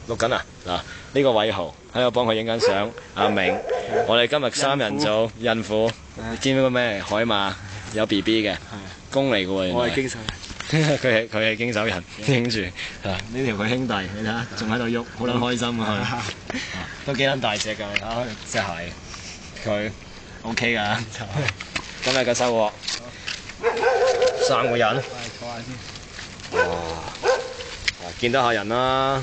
錄緊啊！嗱，呢個偉豪喺度幫佢影緊相，阿明，我哋今日3人組孕婦，你知唔知個咩？海馬有 B B 嘅，公嚟嘅喎。我係經手人，佢係經手人，影住啊！呢條佢兄弟，你睇下，仲喺度喐，好撚開心啊！佢都幾撚大隻㗎，你睇下隻鞋，佢 OK 㗎。今日嘅收穫，3個人。坐下先。哇！見得下人啦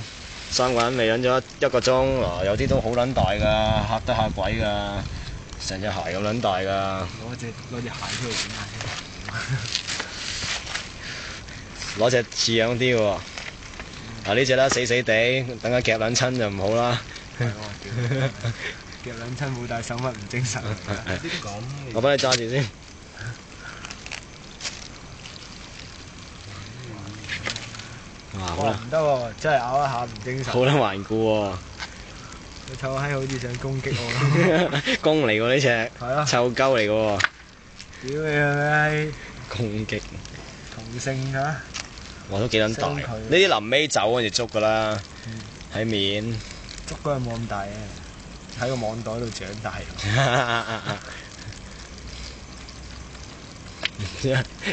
，3個人嚟緊咗1個鐘，嗱有啲都好撚大㗎，嚇得下鬼㗎，成隻鞋咁撚大㗎。攞隻鞋出嚟點下攞隻似樣啲喎。嗱呢隻啦，死死地，等下夾撚親就唔好啦。係喎，夾撚親冇帶手襪唔精神。我幫你揸住先。哇！好啦，唔得喎，真係咬一下唔精神。好撚頑固喎。個臭閪好似想攻擊我公嚟喎呢隻，係啊，臭鳩嚟嘅喎。屌你係咪？攻擊。同性嚇。哇！都幾撚大。呢啲臨尾走跟住捉㗎啦，喺面。捉嗰陣冇咁大嘅，喺個網袋度長大。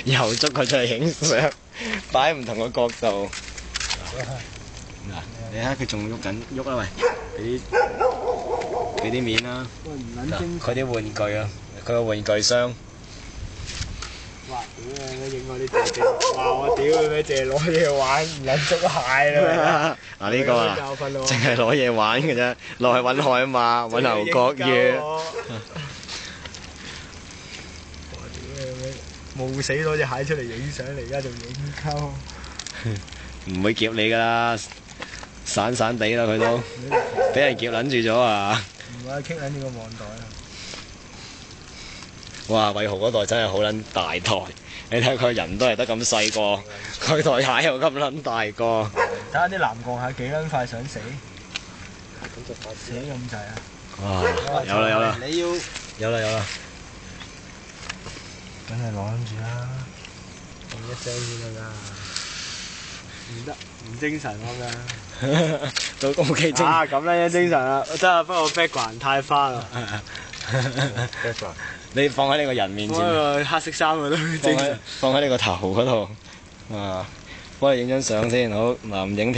又捉佢出嚟影相，擺唔同嘅角度。嗱，你睇下佢仲喐緊，喐啦喂，俾啲面啦。喂，唔撚精佢啲玩具啊，佢個玩具箱。哇！屌你影我啲姐姐，哇！我屌你咩？淨係攞嘢玩，唔撚捉蟹啦！嗱呢個啊，淨係攞嘢玩嘅啫，落去揾海馬、揾牛角魚。冇死攞隻蟹出嚟影相嚟，而家仲影溝。唔會夾你噶啦，散散地啦佢都，俾人夾撚住咗啊！唔係，棘撚住個網袋啊！哇！偉豪嗰袋真係好撚大袋，你睇佢人都係得咁細個，佢袋蟹又咁撚大個。睇下啲南國蟹幾撚快想死，死咁滯啊！哇！有啦有啦，你要有啦有啦。梗係攞住啦，用一張先得㗎。唔得，唔精神咁樣。都 OK 精。啊，咁咧精神啦，真係不過 background 太花啦。你放喺呢個人面前，個黑色衫我都精神。放喺呢個頭嗰度，啊，幫你影張相先，好，嗱，影片。